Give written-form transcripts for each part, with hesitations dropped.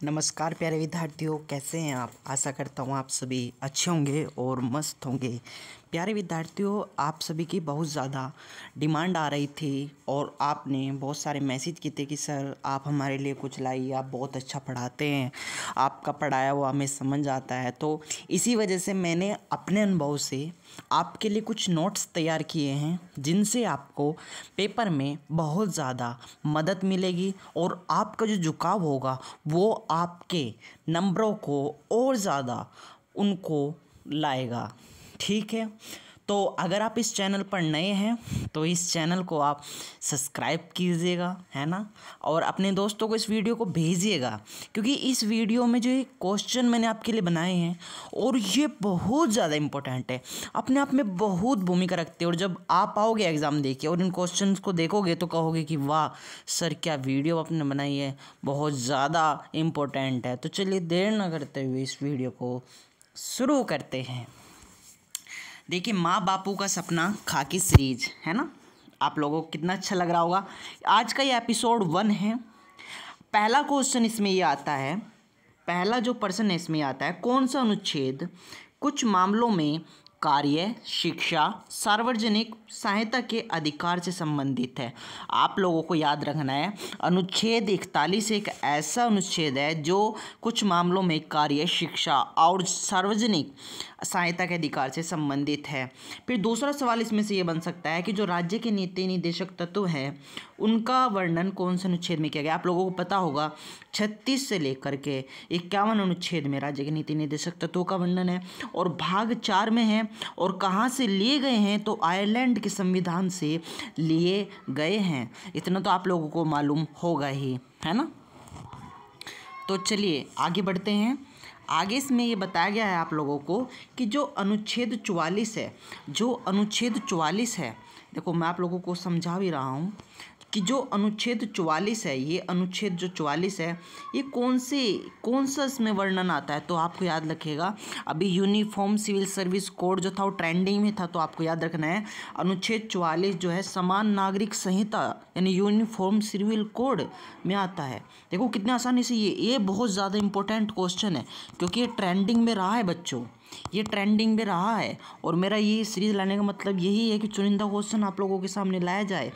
नमस्कार प्यारे विद्यार्थियों, कैसे हैं आप। आशा करता हूँ आप सभी अच्छे होंगे और मस्त होंगे। प्यारे विद्यार्थियों, आप सभी की बहुत ज़्यादा डिमांड आ रही थी और आपने बहुत सारे मैसेज किए थे कि सर आप हमारे लिए कुछ लाइए, आप बहुत अच्छा पढ़ाते हैं, आपका पढ़ाया हुआ हमें समझ आता है। तो इसी वजह से मैंने अपने अनुभव से आपके लिए कुछ नोट्स तैयार किए हैं जिनसे आपको पेपर में बहुत ज़्यादा मदद मिलेगी और आपका जो झुकाव होगा वो आपके नंबरों को और ज़्यादा उनको लाएगा। ठीक है, तो अगर आप इस चैनल पर नए हैं तो इस चैनल को आप सब्सक्राइब कीजिएगा, है ना, और अपने दोस्तों को इस वीडियो को भेजिएगा, क्योंकि इस वीडियो में जो ये क्वेश्चन मैंने आपके लिए बनाए हैं और ये बहुत ज़्यादा इम्पोर्टेंट है, अपने आप में बहुत भूमिका रखते हैं। और जब आप आओगे एग्ज़ाम देके और इन क्वेश्चन को देखोगे तो कहोगे कि वाह सर, क्या वीडियो आपने बनाई है, बहुत ज़्यादा इम्पोर्टेंट है। तो चलिए देर ना करते हुए इस वीडियो को शुरू करते हैं। देखिए, माँ बापू का सपना खाकी सीरीज है ना, आप लोगों को कितना अच्छा लग रहा होगा। आज का ये एपिसोड 1 है। पहला क्वेश्चन इसमें ये आता है, पहला जो प्रश्न है इसमें आता है, कौन सा अनुच्छेद कुछ मामलों में कार्य, शिक्षा, सार्वजनिक सहायता के अधिकार से संबंधित है। आप लोगों को याद रखना है, अनुच्छेद 41 एक ऐसा अनुच्छेद है जो कुछ मामलों में कार्य, शिक्षा और सार्वजनिक सहायता के अधिकार से संबंधित है। फिर दूसरा सवाल इसमें से ये बन सकता है कि जो राज्य के नीति निर्देशक तत्व हैं उनका वर्णन कौन से अनुच्छेद में किया गया। आप लोगों को पता होगा 36 से लेकर के 51 अनुच्छेद में राज्य के नीति निर्देशक तत्वों का वर्णन है और भाग 4 में है। और कहाँ से लिए गए हैं, तो आयरलैंड के संविधान से लिए गए हैं। इतना तो आप लोगों को मालूम होगा ही, है ना। तो चलिए आगे बढ़ते हैं। आगे इसमें ये बताया गया है आप लोगों को कि जो अनुच्छेद 44 है, देखो मैं आप लोगों को समझा भी रहा हूँ कि जो अनुच्छेद 44 है, ये अनुच्छेद जो 44 है, ये कौन सा इसमें वर्णन आता है। तो आपको याद रखिएगा, अभी यूनिफॉर्म सिविल सर्विस कोड जो था वो ट्रेंडिंग में था, तो आपको याद रखना है अनुच्छेद 44 जो है समान नागरिक संहिता यानी यूनिफॉर्म सिविल कोड में आता है। देखो कितने आसानी से ये बहुत ज़्यादा इंपॉर्टेंट क्वेश्चन है, क्योंकि ये ट्रेंडिंग में रहा है बच्चों, ये ट्रेंडिंग में रहा है। और मेरा ये सीरीज़ लाने का मतलब यही है कि चुनिंदा क्वेश्चन आप लोगों के सामने लाया जाए।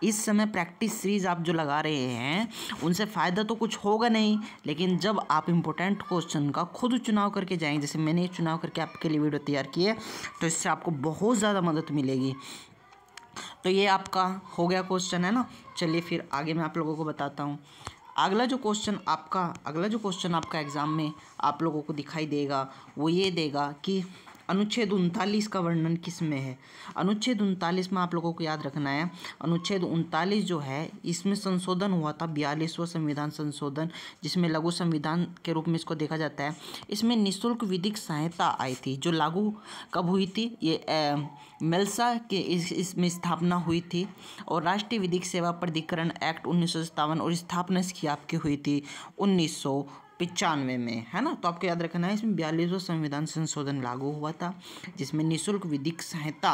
इस समय प्रैक्टिस सीरीज़ आप जो लगा रहे हैं उनसे फ़ायदा तो कुछ होगा नहीं, लेकिन जब आप इम्पोर्टेंट क्वेश्चन का खुद चुनाव करके जाएंगे, जैसे मैंने चुनाव करके आपके लिए वीडियो तैयार की है, तो इससे आपको बहुत ज़्यादा मदद मिलेगी। तो ये आपका हो गया क्वेश्चन, है ना। चलिए फिर आगे मैं आप लोगों को बताता हूँ। अगला जो क्वेश्चन आपका एग्ज़ाम में आप लोगों को दिखाई देगा वो ये देगा कि अनुच्छेद 39 का वर्णन किस में है। अनुच्छेद 39 में आप लोगों को याद रखना है, अनुच्छेद 39 जो है इसमें संशोधन हुआ था, 42वां संविधान संशोधन, जिसमें लघु संविधान के रूप में इसको देखा जाता है। इसमें निःशुल्क विधिक सहायता आई थी, जो लागू कब हुई थी, ये मेल्सा के इसमें स्थापना हुई थी। और राष्ट्रीय विधिक सेवा प्राधिकरण एक्ट 1957 और स्थापना इसकी आपकी हुई थी 1995 में, है ना। तो आपको याद रखना है, इसमें 42वां संविधान संशोधन लागू हुआ था, जिसमें निःशुल्क विधिक सहायता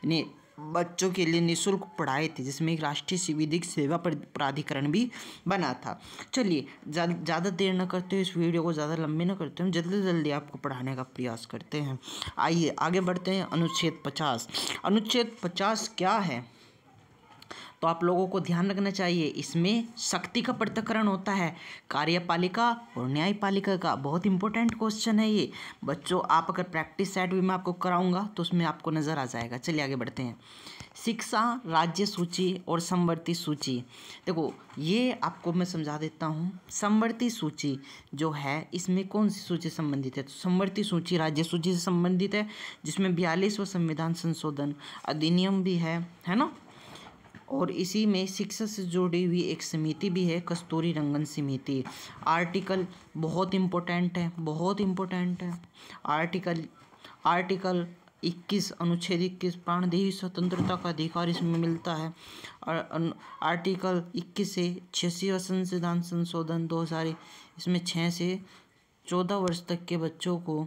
यानी बच्चों के लिए निःशुल्क पढ़ाई थी, जिसमें एक राष्ट्रीय विधिक सेवा प्राधिकरण भी बना था। चलिए ज़्यादा देर न करते हुए, इस वीडियो को ज़्यादा लंबे न करते हुए जल्दी जल्दी आपको पढ़ाने का प्रयास करते हैं। आइए आगे बढ़ते हैं। अनुच्छेद 50 क्या है, तो आप लोगों को ध्यान रखना चाहिए, इसमें शक्ति का पृथक्करण होता है, कार्यपालिका और न्यायपालिका का। बहुत इंपॉर्टेंट क्वेश्चन है ये बच्चों, आप अगर प्रैक्टिस सेट भी मैं आपको कराऊंगा तो उसमें आपको नज़र आ जाएगा। चलिए आगे बढ़ते हैं। शिक्षा, राज्य सूची और समवर्ती सूची। देखो ये आपको मैं समझा देता हूँ। समवर्ती सूची जो है इसमें कौन सी सूची संबंधित है, तो समवर्ती सूची राज्य सूची से संबंधित है, जिसमें 42वां संविधान संशोधन अधिनियम भी है ना। और इसी में शिक्षा से जुड़ी हुई एक समिति भी है, कस्तूरी रंगन समिति। आर्टिकल बहुत इम्पोर्टेंट है, आर्टिकल 21 अनुच्छेद 21 प्राणदेही स्वतंत्रता का अधिकार इसमें मिलता है। और आर्टिकल 21 से 86वां संविधान संशोधन 2000, इसमें 6 से 14 वर्ष तक के बच्चों को,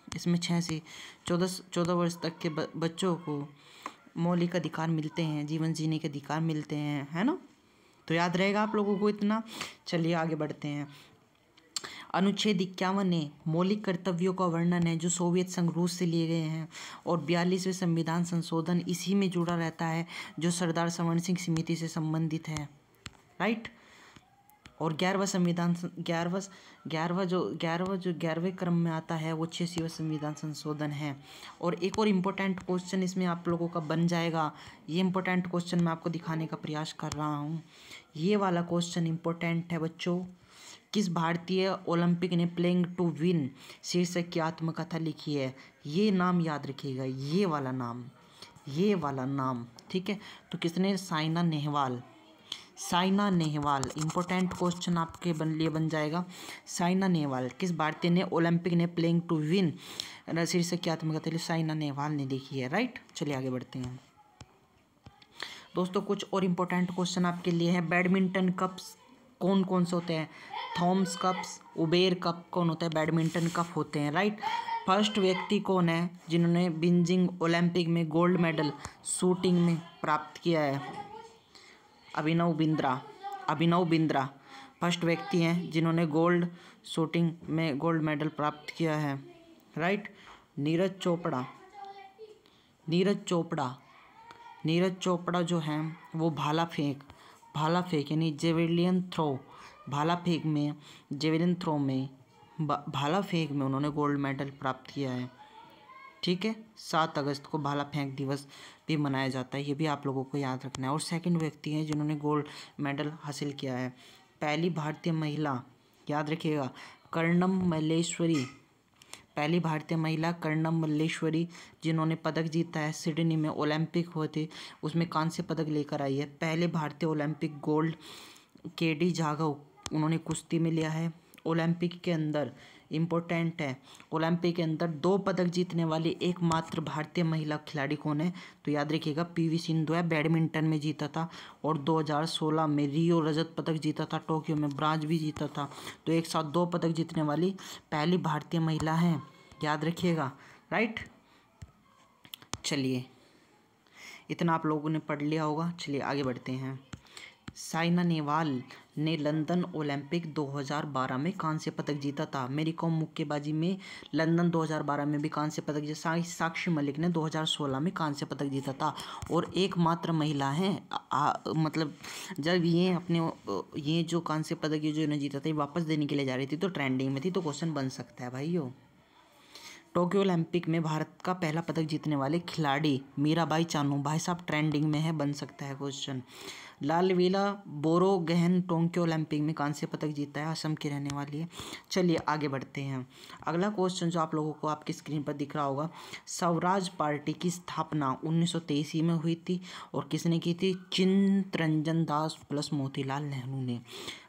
इसमें 6 से 14 वर्ष तक के बच्चों को मौलिक अधिकार मिलते हैं, जीवन जीने के अधिकार मिलते हैं, है ना। तो याद रहेगा आप लोगों को इतना। चलिए आगे बढ़ते हैं। अनुच्छेद 51 मौलिक कर्तव्यों का वर्णन है जो सोवियत संघ रूस से लिए गए हैं। और 42वें संविधान संशोधन इसी में जुड़ा रहता है जो सरदार सवर्ण सिंह समिति से संबंधित है, राइट। और 11वें क्रम में आता है वो 86वां संविधान संशोधन है। और एक और इम्पोर्टेंट क्वेश्चन इसमें आप लोगों का बन जाएगा, ये इम्पोर्टेंट क्वेश्चन मैं आपको दिखाने का प्रयास कर रहा हूँ। ये वाला क्वेश्चन इम्पोर्टेंट है बच्चों। किस भारतीय ओलंपिक ने प्लेइंग टू विन शीर्षक की आत्मकथा लिखी है? ये नाम याद रखिएगा, ये वाला नाम, ठीक है। तो किसने? साइना नेहवाल। इम्पोर्टेंट क्वेश्चन आपके लिए बन जाएगा। साइना नेहवाल। किस भारतीय ने ओलंपिक ने प्लेइंग टू विन शीर्षक की आत्मकथा साइना नेहवाल ने लिखी है, राइट। चलिए आगे बढ़ते हैं दोस्तों। कुछ और इम्पोर्टेंट क्वेश्चन आपके लिए है। बैडमिंटन कप्स कौन कौन से होते हैं? थॉम्स कप्स, उबेर कप कौन होता है? बैडमिंटन कप होते हैं, राइट। फर्स्ट व्यक्ति कौन है जिन्होंने बीजिंग ओलंपिक में गोल्ड मेडल शूटिंग में प्राप्त किया है? अभिनव बिंद्रा फर्स्ट व्यक्ति हैं जिन्होंने शूटिंग में गोल्ड मेडल प्राप्त किया है, राइट। नीरज चोपड़ा जो हैं वो भाला फेंक यानी जेवलिन थ्रो में उन्होंने गोल्ड मेडल प्राप्त किया है, ठीक है। 7 अगस्त को भाला फेंक दिवस भी मनाया जाता है, ये भी आप लोगों को याद रखना है। और सेकंड व्यक्ति हैं जिन्होंने गोल्ड मेडल हासिल किया है, पहली भारतीय महिला, याद रखिएगा, कर्णम मल्लेश्वरी जिन्होंने पदक जीता है सिडनी में ओलंपिक हुए थे, उसमें कांस्य पदक लेकर आई है। पहले भारतीय ओलंपिक गोल्ड केडी जाधव, उन्होंने कुश्ती में लिया है। ओलंपिक के अंदर इम्पोर्टेंट है, ओलंपिक के अंदर 2 पदक जीतने वाली एकमात्र भारतीय महिला खिलाड़ी कौन है? तो याद रखिएगा पीवी सिंधु है, बैडमिंटन में जीता था। और 2016 में रियो रजत पदक जीता था, टोक्यो में ब्रांज भी जीता था। तो एक साथ 2 पदक जीतने वाली पहली भारतीय महिला हैं, याद रखिएगा, राइट। चलिए इतना आप लोगों ने पढ़ लिया होगा। चलिए आगे बढ़ते हैं। साइना नेहवाल ने लंदन ओलंपिक 2012 में कांस्य पदक जीता था। मेरी कॉम मुक्केबाजी में लंदन 2012 में भी कांस्य पदक जीता। साक्षी मलिक ने 2016 में कांस्य पदक जीता था और एकमात्र महिला हैं। मतलब जब ये जो कांस्य पदक जो इन्होंने जीता था ये वापस देने के लिए जा रही थी तो ट्रेंडिंग में थी, तो क्वेश्चन बन सकता है भाइयों। टोक्यो ओलंपिक में भारत का पहला पदक जीतने वाले खिलाड़ी मीराबाई चानू, भाई साहब ट्रेंडिंग में है, बन सकता है क्वेश्चन। लालवीला बोरोगहन टोक्यो ओलंपिक में कांस्य पदक जीता है, असम की रहने वाली है। चलिए आगे बढ़ते हैं। अगला क्वेश्चन जो आप लोगों को आपकी स्क्रीन पर दिख रहा होगा, स्वराज पार्टी की स्थापना 1923 में हुई थी और किसने की थी? चित्तरंजन दास प्लस मोतीलाल नेहरू ने।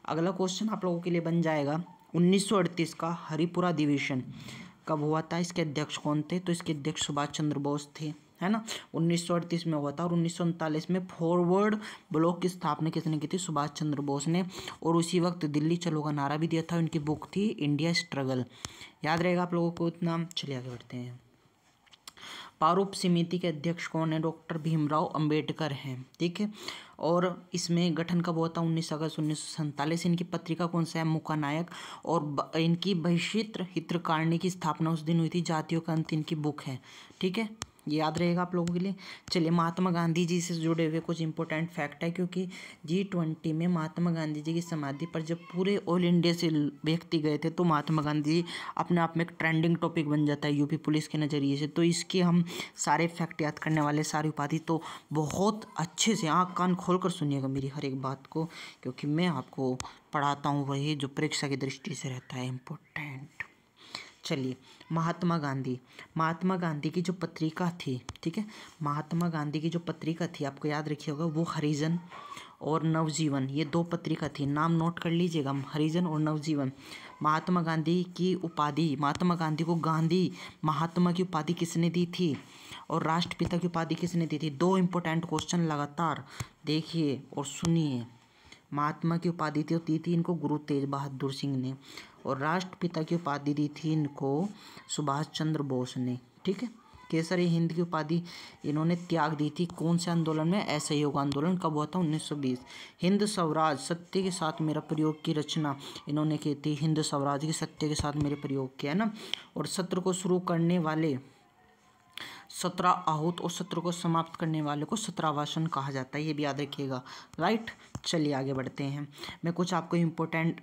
अगला क्वेश्चन आप लोगों के लिए बन जाएगा, 1938 का हरिपुरा अधिवेशन कब हुआ था? इसके अध्यक्ष कौन थे? तो इसके अध्यक्ष सुभाष चंद्र बोस थे, है ना। 1938 में हुआ था। और 1939 में फॉरवर्ड ब्लॉक की स्थापना किसने की थी? सुभाष चंद्र बोस ने। और उसी वक्त दिल्ली चलो का नारा भी दिया था। उनकी बुक थी इंडिया स्ट्रगल, याद रहेगा आप लोगों को इतना। चलिए आगे बढ़ते हैं। प्रारूप समिति के अध्यक्ष कौन है? डॉक्टर भीमराव अंबेडकर हैं, ठीक है। और इसमें गठन कब हुआ था? 19 अगस्त 1947। इनकी पत्रिका कौन सा है? मुकानायक। और इनकी बहिष्कृत हितकारिणी की स्थापना उस दिन हुई थी। जातियों का अंत इनकी बुक है, ठीक है, ये याद रहेगा आप लोगों के लिए। चलिए महात्मा गांधी जी से जुड़े हुए कुछ इंपॉर्टेंट फैक्ट है, क्योंकि G20 में महात्मा गांधी जी की समाधि पर जब पूरे ऑल इंडिया से व्यक्ति गए थे तो महात्मा गांधी जी अपने आप में एक ट्रेंडिंग टॉपिक बन जाता है यूपी पुलिस के नज़रिए से। तो इसके हम सारे फैक्ट याद करने वाले, सारी उपाधि, तो बहुत अच्छे से आँख कान खोल कर सुनिएगा मेरी हर एक बात को, क्योंकि मैं आपको पढ़ाता हूँ वही जो परीक्षा की दृष्टि से रहता है इम्पोर्टेंट। चलिए महात्मा गांधी की जो पत्रिका थी, ठीक है, महात्मा गांधी की जो पत्रिका थी आपको याद रखिए होगा, वो हरिजन और नवजीवन, ये 2 पत्रिका थी। नाम नोट कर लीजिएगा, हरिजन और नवजीवन। महात्मा गांधी की उपाधि, महात्मा गांधी को गांधी महात्मा की उपाधि किसने दी थी? और राष्ट्रपिता की उपाधि किसने दी थी? 2 इंपॉर्टेंट क्वेश्चन लगातार देखिए और सुनिए। महात्मा की उपाधि दी थी इनको गुरु तेज बहादुर सिंह ने, और राष्ट्रपिता की उपाधि दी थी इनको सुभाष चंद्र बोस ने, ठीक है। केसरी हिंद की उपाधि इन्होंने त्याग दी थी कौन से आंदोलन में? असहयोग आंदोलन। कब हुआ था? 1920। हिंद स्वराज सत्य के साथ मेरा प्रयोग की रचना इन्होंने की थी। हिंद स्वराज की सत्य के साथ मेरे प्रयोग किया है ना। और सत्र को शुरू करने वाले 17 आहूत और सत्र को समाप्त करने वाले को सत्रावासन कहा जाता है, ये भी याद रखिएगा। राइट, चलिए आगे बढ़ते हैं। मैं कुछ आपको इम्पोर्टेंट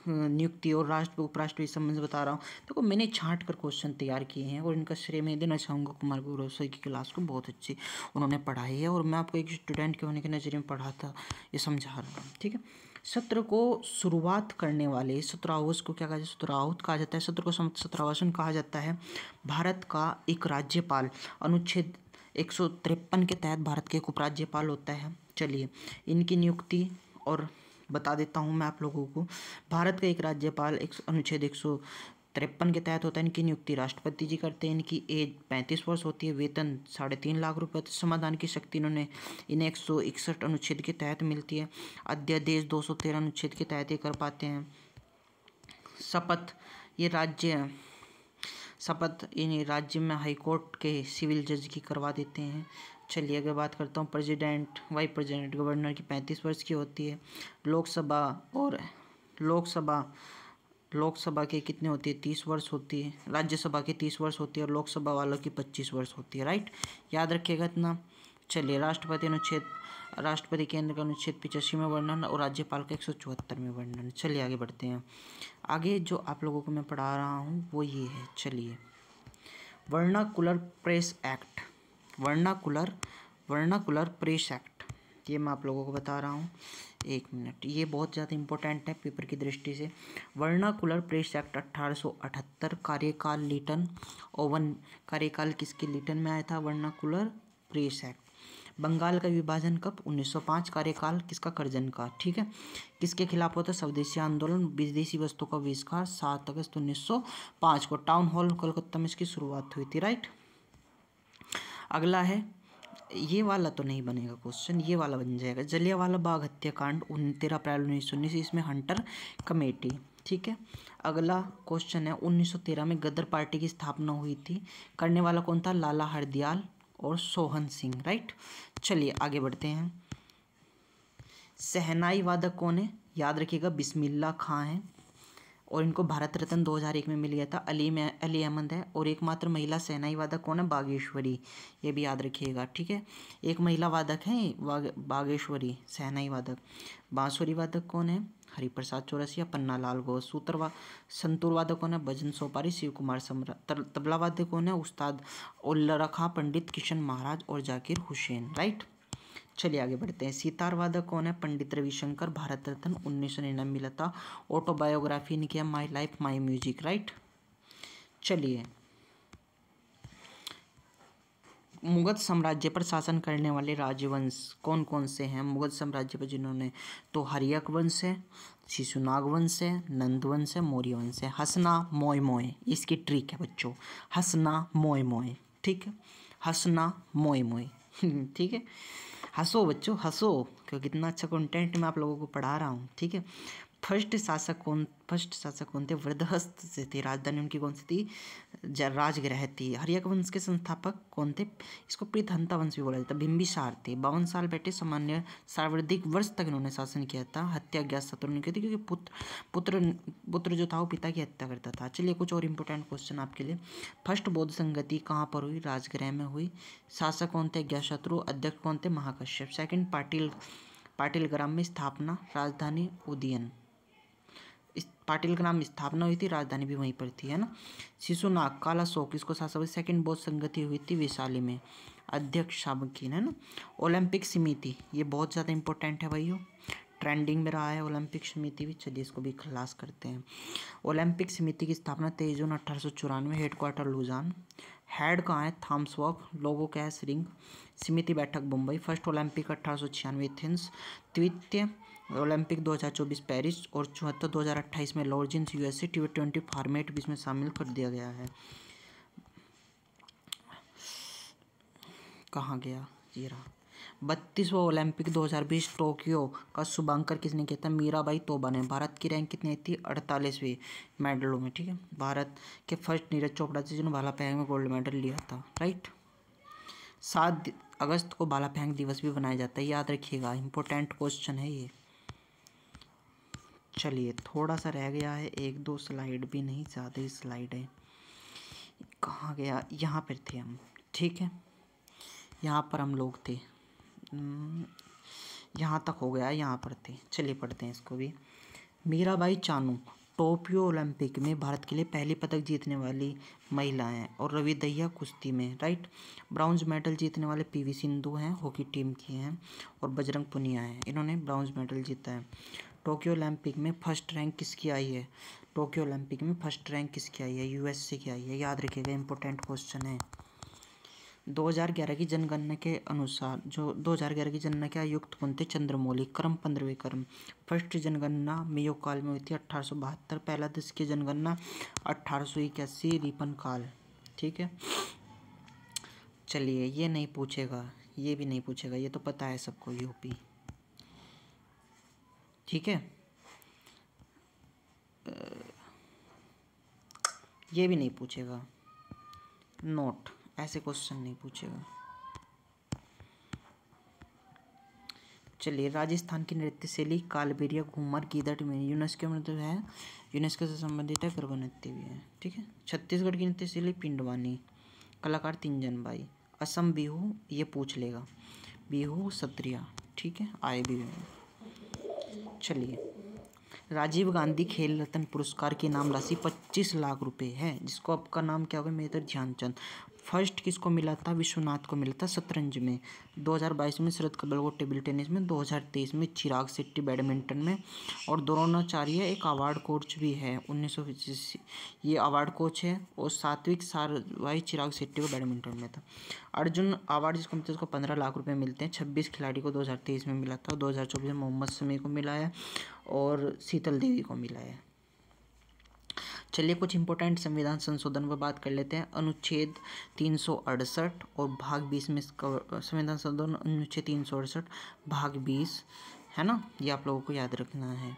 नियुक्ति और राष्ट्र उपराष्ट्रपति संबंध बता रहा हूँ। देखो मैंने छांट कर क्वेश्चन तैयार किए हैं और इनका श्रेय मैं देना चाहूँगा कुमार गुरु सर की क्लास को, बहुत अच्छी उन्होंने पढ़ाई है और मैं आपको एक स्टूडेंट के होने के नज़रिए में पढ़ा था, ये समझा रहा हूँ। ठीक है, सत्र को शुरुआत करने वाले सत्रावस को क्या कहा जाता है? सत्रावत कहा जाता है। सत्र को सत्रावसन कहा जाता है। भारत का एक राज्यपाल अनुच्छेद 153 के तहत भारत के एक उपराज्यपाल होता है। चलिए इनकी नियुक्ति और बता देता हूँ मैं आप लोगों को। भारत का एक राज्यपाल अनुच्छेद 153 के तहत होता है। इनकी नियुक्ति राष्ट्रपति जी करते हैं। इनकी एज 35 वर्ष होती है। वेतन 3.5 लाख रुपये। समाधान की शक्ति इन्हें 161 अनुच्छेद के तहत मिलती है। अध्यादेश 213 अनुच्छेद के तहत ये कर पाते हैं। शपथ इन्हें राज्य में हाईकोर्ट के सिविल जज की करवा देते हैं। चलिए अगर बात करता हूँ प्रेसिडेंट वाइस प्रेसिडेंट गवर्नर की 35 वर्ष की होती है। लोकसभा के कितने होती है? 30 वर्ष होती है। राज्यसभा के 30 वर्ष होती है और लोकसभा वालों की 25 वर्ष होती है। राइट, याद रखिएगा इतना। चलिए राष्ट्रपति केंद्र का अनुच्छेद 85 में वर्णन और राज्यपाल का 174 में वर्णन। चलिए आगे बढ़ते हैं। आगे जो आप लोगों को मैं पढ़ा रहा हूँ वो ये है। चलिए vernacular press act, vernacular press act, ये मैं आप लोगों को बता रहा हूँ। एक मिनट, ये बहुत ज़्यादा इंपॉर्टेंट है पेपर की दृष्टि से। Vernacular press act 1878। कार्यकाल लीटन ओवन, कार्यकाल किसके लीटन में आया था? Vernacular press act. बंगाल का विभाजन कब? 1905। कार्यकाल किसका? कर्जन का। ठीक है, किसके खिलाफ होता है? स्वदेशी आंदोलन, विदेशी वस्तु का बहिष्कार, 7 अगस्त 1905 को टाउन हॉल कोलकाता में इसकी शुरुआत हुई थी। राइट, अगला है, ये वाला तो नहीं बनेगा क्वेश्चन, ये वाला बन जाएगा। जलियांवाला बाग हत्याकांड 13 अप्रैल 1919, इसमें हंटर कमेटी। ठीक है, अगला क्वेश्चन है 1913 में गदर पार्टी की स्थापना हुई थी। करने वाला कौन था? लाला हरदयाल और सोहन सिंह। राइट, चलिए आगे बढ़ते हैं। शहनाई वादक कौन है? याद रखिएगा बिस्मिल्लाह खां है और इनको भारत रत्न 2001 में मिल गया था। अली अहमद है। और एकमात्र महिला शहनाई वादक कौन है? बागेश्वरी, ये भी याद रखिएगा। ठीक है, एक महिला वादक है बागेश्वरी शहनाई वादक। बांसुरी वादक कौन है? हरिप्रसाद चौरसिया, पन्ना लाल घोष। संतूर वादक कौन है? भजन सोपारी, शिव कुमार सम्राट। तबला वादक कौन है? उस्ताद उल्ला खां, पंडित किशन महाराज और जाकिर हुसैन। राइट, चलिए आगे बढ़ते हैं। सितार वादक कौन है? पंडित रविशंकर, भारत रत्न 1999 मिला था। ऑटोबायोग्राफी ने किया my life my music. Right, चलिए मुगल साम्राज्य पर शासन करने वाले राजवंश कौन कौन से हैं? मुगल साम्राज्य पर जिन्होंने, तो हर्यक वंश है, शिशुनाग वंश है, नंद वंश है, मौर्य वंश है। हंसना मोय मोय, इसकी ट्रिक है बच्चों, हंसना मोय मोय। ठीक है, हंसना मोय मोय। ठीक है, हंसो बच्चों हंसो, क्योंकि कितना अच्छा कंटेंट मैं आप लोगों को पढ़ा रहा हूँ। ठीक है, फर्स्ट शासक कौन थे? वृद्धहस्त से थे। राजधानी उनकी कौन सी थी? राजगृह थी। हर्यक वंश के संस्थापक कौन थे? इसको प्रीतहंता वंश भी बोला जाता है। बिंबिसार थे। 52 साल बैठे, सामान्य सर्वाधिक वर्ष तक इन्होंने शासन किया था। हत्या अज्ञात शत्रु ने की थी, क्योंकि पुत्र जो था वो पिता की हत्या करता था। चलिए कुछ और इंपॉर्टेंट क्वेश्चन आपके लिए। फर्स्ट बौद्ध संगति कहाँ पर हुई? राजगृह में हुई। शासक कौन थे? अज्ञातशत्रु। अध्यक्ष कौन थे? महाकश्यप। सेकंड पाटिल ग्राम में स्थापना, राजधानी उदयन। पाटिल ग्राम स्थापना हुई थी, राजधानी भी वहीं पर थी, है ना। शिशुनाग, काला शोक, इसको शासक। सेकंड बौद्ध संगति हुई थी वैशाली में, अध्यक्ष शाबकीन, है ना। ओलंपिक समिति, ये बहुत ज़्यादा इंपॉर्टेंट है भाइयों, ट्रेंडिंग में रहा है ओलंपिक समिति भी। चलिए इसको भी खलास करते हैं। ओलंपिक समिति की स्थापना 23 जून 1894, हेडक्वार्टर लुजान। हेड कहाँ है? थॉम्सवर्क। लोगो क्या है? रिंग। समिति बैठक मुंबई। First Olympic 1896 Athens. द्वितीय ओलंपिक 2024 पेरिस। और 74 2028 में लॉर्ड्स यूएसए। T20 फॉर्मेट भी इसमें शामिल कर दिया गया है। कहाँ गया? ये रहा। 32वां ओलंपिक 2020 टोक्यो का शुभांकर किसने किया था? मीराबाई तोबा ने। भारत की रैंक कितनी थी? 48वीं मेडलों में, ठीक है। भारत के फर्स्ट नीरज चोपड़ा थे जिन्होंने भाला फेंक में गोल्ड मेडल लिया था, राइट। 7 अगस्त को भाला फेंक दिवस भी बनाया जाता है, याद रखिएगा, इंपॉर्टेंट क्वेश्चन है ये। चलिए थोड़ा सा रह गया है, 1-2 स्लाइड भी नहीं, ज़्यादा ही स्लाइड है। कहाँ गया? यहाँ पर थे हम, ठीक है, यहाँ पर हम लोग थे, यहाँ तक हो गया, यहाँ पर थे। चलिए पढ़ते हैं इसको भी। मीराबाई चानू टोक्यो ओलंपिक में भारत के लिए पहली पदक जीतने वाली महिला हैं। और रवि दहिया कुश्ती में, राइट। ब्राउन्ज मेडल जीतने वाले पीवी सिंधु हैं, हॉकी टीम की हैं। और बजरंग पुनिया हैं, इन्होंने ब्राउन्ज मेडल जीता है। टोक्यो ओलंपिक में फर्स्ट रैंक किसकी आई है? टोक्यो ओलंपिक में फर्स्ट रैंक किसकी आई है? USA की आई है, याद रखिएगा, इंपॉर्टेंट क्वेश्चन है। 2011 की जनगणना के अनुसार, जो 2011 की जनगणना के आयुक्त कौन थे? चंद्रमौली। क्रम 15वें क्रम। फर्स्ट जनगणना मेयो काल में हुई थी 1872। पहला देश की जनगणना 1881 रिपन काल, ठीक है। चलिए ये नहीं पूछेगा, ये भी नहीं पूछेगा, ये तो पता है सबको, यूपी, ठीक है। ये भी नहीं पूछेगा, नोट, ऐसे क्वेश्चन नहीं पूछेगा। चलिए राजस्थान की नृत्य शैली कालबेलिया, घूमर, गीदड़ में यूनेस्को में मतलब है, यूनेस्को से संबंधित है, गरबा नृत्य भी है, ठीक है। छत्तीसगढ़ की नृत्य शैली पिंडवानी, कलाकार तिनजन बाई। असम बिहू, ये पूछ लेगा, बिहू सत्रिया, ठीक है, आए भी हैं। चलिए राजीव गांधी खेल रत्न पुरस्कार की इनाम राशि 25 लाख रुपए है, जिसको आपका नाम क्या होगा? मेजर ध्यानचंद। फर्स्ट किसको मिला था? विश्वनाथ को मिला था शतरंज में। 2022 में शरद कमल को टेबल टेनिस में, 2023 में चिराग शेट्टी बैडमिंटन में। और द्रोणाचार्य एक अवार्ड कोच भी है, 1985 ये अवार्ड कोच है। और सात्विक साराभाई चिराग शेट्टी को बैडमिंटन में था। अर्जुन अवार्ड जिसको मिलता है उसको 15 लाख रुपए मिलते हैं। 26 खिलाड़ी को 2023 में मिला था, 2024 में मोहम्मद शमी को मिला है और शीतल देवी को मिला है। चलिए कुछ इंपॉर्टेंट संविधान संशोधन पर बात कर लेते हैं। अनुच्छेद 368 और भाग 20 में संविधान संशोधन, अनुच्छेद 368 भाग 20 है ना, ये आप लोगों को याद रखना है।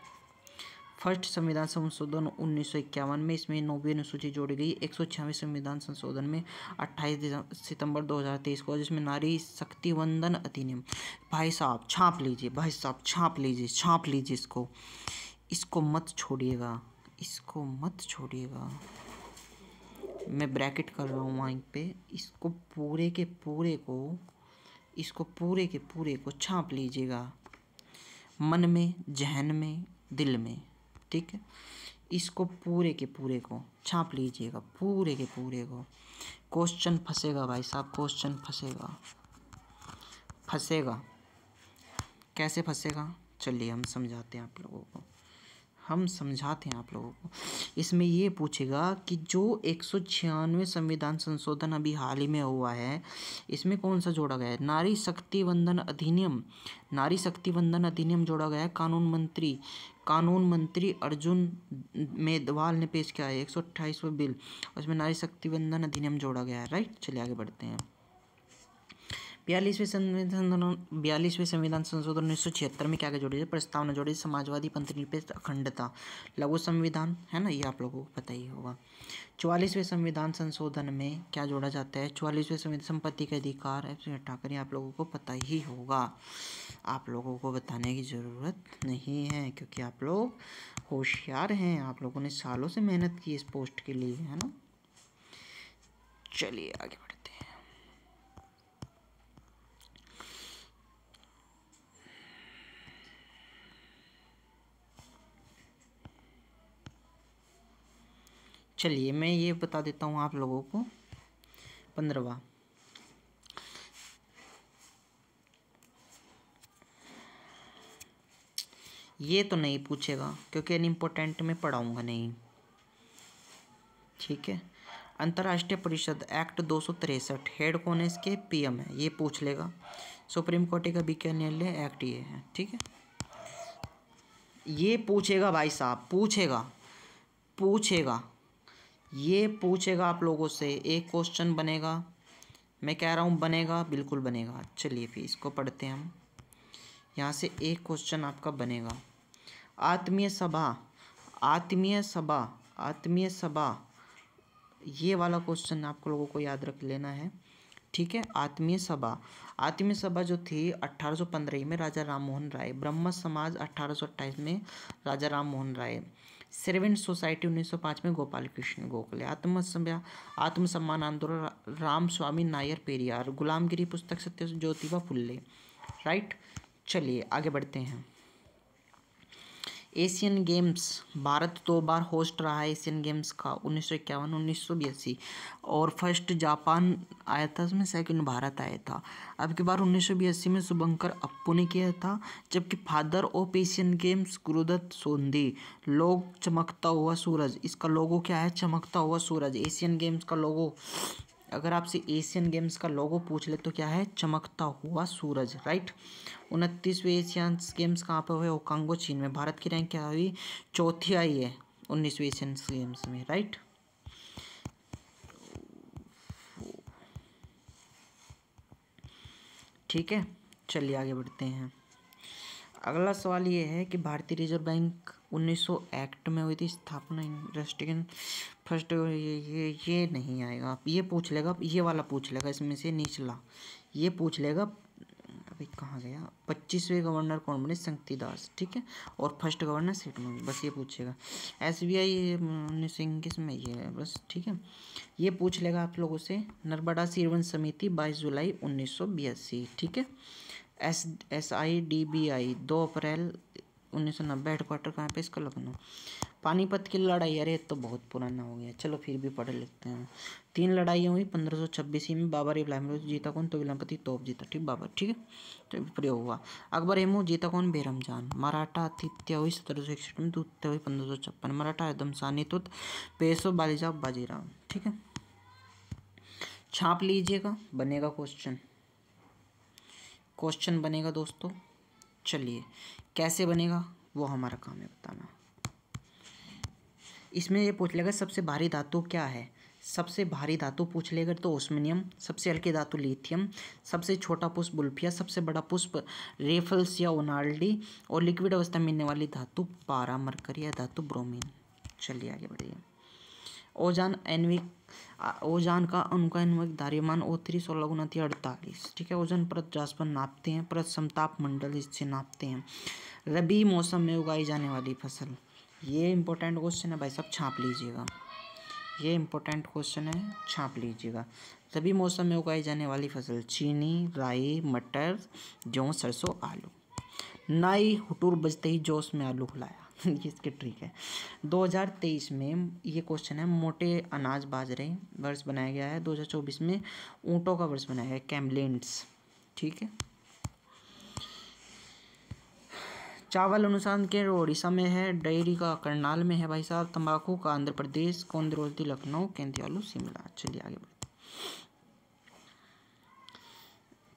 फर्स्ट संविधान संशोधन 1951 में, इसमें 9वीं अनुसूची जोड़ी गई। 196वें संविधान संशोधन में 28 सितंबर 2023 को, जिसमें नारी शक्ति वंदन अधिनियम। भाई साहब छाप लीजिए, भाई साहब छाप लीजिए, छाप लीजिए इसको, इसको मत छोड़िएगा, इसको मत छोड़िएगा। मैं ब्रैकेट कर रहा हूँ वहीं पे, इसको पूरे के पूरे को, इसको पूरे के पूरे को छाप लीजिएगा, मन में, जहन में, दिल में, ठीक है। इसको पूरे के पूरे को छाप लीजिएगा, पूरे के पूरे को। क्वेश्चन फंसेगा भाई साहब, क्वेश्चन फंसेगा, फंसेगा। कैसे फंसेगा? चलिए हम समझाते हैं आप लोगों को, हम समझाते हैं आप लोगों को। इसमें ये पूछेगा कि जो 196वें संविधान संशोधन अभी हाल ही में हुआ है, इसमें कौन सा जोड़ा गया है? नारी शक्ति वंदन अधिनियम, नारी शक्ति वंदन अधिनियम जोड़ा गया है। कानून मंत्री अर्जुन मेघवाल ने पेश किया है 128वां बिल, उसमें नारी शक्ति वंदन अधिनियम जोड़ा गया है, राइट। चलिए आगे बढ़ते हैं। 42वें संविधान संशोधन 1976 में क्या क्या जोड़ी है? प्रस्तावना जोड़ी, समाजवादी पंथनिरपेक्ष अखंडता, लघु संविधान है ना, ये आप लोगों को पता ही होगा। 44वें संविधान संशोधन में क्या जोड़ा जाता है? 44वें संविधान संपत्ति के अधिकार हटाकर, आप लोगों को पता ही होगा, आप लोगों को बताने की ज़रूरत नहीं है, क्योंकि आप लोग होशियार हैं, आप लोगों ने सालों से मेहनत की इस पोस्ट के लिए, है ना। चलिए आगे बढ़ते हैं। चलिए मैं ये बता देता हूँ आप लोगों को। 15वां, ये तो नहीं पूछेगा क्योंकि अनइम्पोर्टेंट में पढ़ाऊँगा नहीं, ठीक है। अंतर्राष्ट्रीय परिषद एक्ट 263 हेड कौन है इसके? PM है, ये पूछ लेगा। सुप्रीम कोर्ट का विज्ञान न्यायालय एक्ट ये है, ठीक है। ये पूछेगा भाई साहब, पूछेगा, ये पूछेगा आप लोगों से। एक क्वेश्चन बनेगा, मैं कह रहा हूँ बनेगा, बिल्कुल बनेगा। चलिए फिर इसको पढ़ते हैं हम। यहाँ से एक क्वेश्चन आपका बनेगा। आत्मीय सभा, आत्मीय सभा, आत्मीय सभा, ये वाला क्वेश्चन आप लोगों को याद रख लेना है। ठीक है, आत्मीय सभा, आत्मीय सभा जो थी 1815 में राजा राम मोहन राय, ब्रह्म समाज 1828 में राजा राम मोहन राय, सर्वेंट सोसाइटी 1905 में गोपाल कृष्ण गोखले, आत्म सम्मान आंदोलन राम स्वामी नायर पेरियार, गुलामगिरी पुस्तक सत्य ज्योतिबा फुल्ले। राइट, चलिए आगे बढ़ते हैं। एशियन गेम्स, भारत 2 बार होस्ट रहा है एशियन गेम्स का, 1951, 1982, और फर्स्ट जापान आया था, उसमें सेकंड भारत आया था। अब की बार 1982 में शुभंकर अप्पू ने किया था, जबकि father of Asian games Gurudutt Sondhi. लोग चमकता हुआ सूरज, इसका लोगो क्या है? चमकता हुआ सूरज। एशियन गेम्स का लोगो, अगर आपसे एशियन गेम्स का लोगो पूछ ले तो क्या है? चमकता हुआ सूरज। राइट। 29वें एशियन गेम्स कहाँ पे हुए? ओकांगो चीन में। भारत की रैंक क्या हुई? चौथी आई है 19वें एशियन गेम्स में। राइट। ठीक है, चलिए आगे बढ़ते हैं। अगला सवाल ये है कि भारतीय रिजर्व बैंक 1900 एक्ट में हुई थी स्थापना। इन्वेस्टिगेशन फर्स्ट, ये नहीं आएगा। ये पूछ लेगा, ये वाला पूछ लेगा इसमें से निचला, ये पूछ लेगा। अभी कहाँ गया? 25वें गवर्नर कौन बने? शक्तिदास। ठीक है, और फर्स्ट गवर्नर सीटमैन, बस ये पूछेगा। SBI 1921 में ये है बस। ठीक है, ये पूछ लेगा आप लोगों से। नर्मदा सिरवन समिति 22 जुलाई 1982। ठीक है। SIDBI 2 अप्रैल 1990। हेडक्वार्टर कहाँ पे? इसका लखनऊ। पानीपत की लड़ाई, अरे तो बहुत पुराना हो गया, चलो फिर भी पढ़ लेते हैं। 3 लड़ाइयाँ हुई 1526 में। बाबर इब्राहिम जीता कौन? तो विलापति तोप जीता। ठीक, बाबर। ठीक है, तो प्रयोग हुआ। अकबर हेमू जीता कौन? बेरमजान। मराठा आतिथ्य हुई 1761 में। दूत्य हुई 1556। मराठा एकदम सानितुत पेशो बालीजा बाजीराव। ठीक है, छाप लीजिएगा, बनेगा क्वेश्चन। क्वेश्चन बनेगा दोस्तों। चलिए कैसे बनेगा वो हमारा काम है बताना। इसमें ये पूछ लेगा सबसे भारी धातु क्या है? सबसे भारी धातु पूछ लेगा तो ओस्मिनियम। सबसे हल्की धातु लिथियम। सबसे छोटा पुष्प बुल्फिया। सबसे बड़ा पुष्प रेफल्स या ओनाल्डी। और लिक्विड अवस्था में मिलने वाली धातु पारा मरकरी या धातु ब्रोमीन। चलिए आगे बढ़िए। ओजान का अनुका अन्वयिक धारिमान O3 16 गुना 48। ठीक है, ओजन परत जासपर नापते हैं, परत समताप मंडल इससे नापते हैं। रबी मौसम में उगाई जाने वाली फसल, ये इंपॉर्टेंट क्वेश्चन है भाई साहब, छाप लीजिएगा। ये इंपॉर्टेंट क्वेश्चन है, छाप लीजिएगा। रबी मौसम में उगाई जाने वाली फसल चीनी, राई, मटर, जौ, सरसों, आलू। नाई हुटूर बजते ही जोश में आलू खिलाया। ये इसके ट्रिक है। 2023 में ये क्वेश्चन है, मोटे अनाज बाजरे वर्ष बनाया गया है। 2024 में ऊँटों का वर्ष बनाया गया है, कैमलिन्स। ठीक है, चावल अनुसंधान केंद्र उड़ीसा में है। डेयरी का करनाल में है भाई साहब। तंबाकू का आंध्र प्रदेश। कौंद्रोती लखनऊ। केंद्रियालू शिमला। चलिए आगे बढ़ते।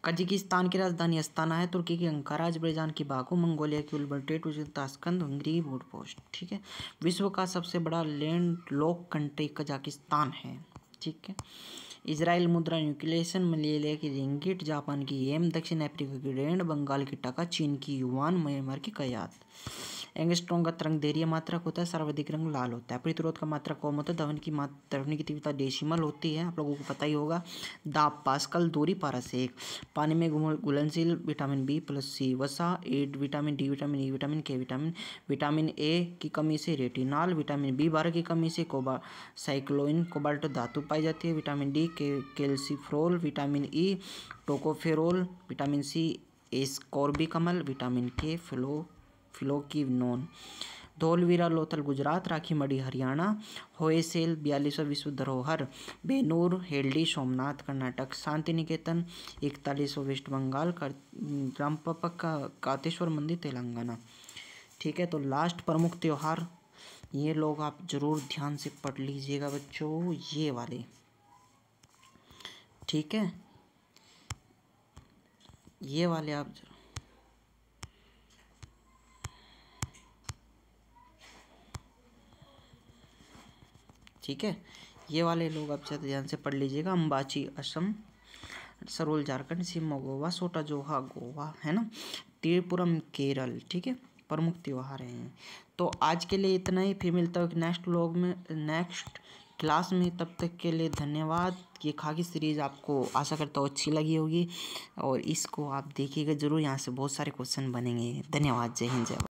कजाकिस्तान की राजधानी अस्ताना है। तुर्की की अंकारा। अजरबैजान की बाकू। मंगोलिया की उल्बर्टेट। ताशकंद। हंगरी की बुडापेस्ट। ठीक है, विश्व का सबसे बड़ा लैंड लॉक कंट्री कजाकिस्तान है। ठीक है, इजराइल मुद्रा न्यूक्लिएशन। मलेशिया की रिंगिट। जापान की येन। दक्षिण अफ्रीका की रेंड। बंगाल की टका। चीन की युआन। म्यांमार की कयात। एंगस्ट्रॉम का तरंग दैर्घ्य मात्रक होता है। सर्वाधिक रंग लाल होता है। प्रतिरोध का मात्रक कम होता है। ध्वनि की तीव्रता डेसिमल होती है, आप लोगों को पता ही होगा। दाब पास्कल। दूरी पारासेक। पानी में घुलनशील। Vitamin B+C। वसा। एड। Vitamin D, vitamin E, vitamin K, vitamin A की कमी से रेटिनॉल। विटामिन B12 की कमी से साइक्लोइन कोबाल्ट धातु पाई जाती है। Vitamin D calciferol. Vitamin E tocopherol. Vitamin C एस्कॉर्बिकमल। Vitamin K phylloquinone. Dholavira Lothal Gujarat. Rakhigarhi Haryana. Hoysala 42वां विश्व धरोहर। बेनूर हेल्डी सोमनाथ कर्नाटक। शांति निकेतन 41वां वेस्ट बंगाल। रामपक का कातेश्वर मंदिर तेलंगाना। ठीक है, तो लास्ट प्रमुख त्योहार, ये लोग आप जरूर ध्यान से पढ़ लीजिएगा बच्चों, ये वाले। ठीक है, ये वाले आप ठीक है, ये वाले लोग आप ज़्यादा ध्यान से पढ़ लीजिएगा। अंबाची असम, सरोल झारखंड, शिवमोगा गोवा, सोटा जोहा गोवा, है ना, त्रिपुरम केरल, ठीक है, प्रमुख त्यौहार हैं। तो आज के लिए इतना ही, फिर मिलता हूँ नेक्स्ट व्लॉग में, नेक्स्ट क्लास में। तब तक के लिए धन्यवाद। ये खाकी सीरीज़ आपको आशा करता हूँ अच्छी लगी होगी और इसको आप देखिएगा ज़रूर, यहाँ से बहुत सारे क्वेश्चन बनेंगे। धन्यवाद। जय हिंद, जय भारत।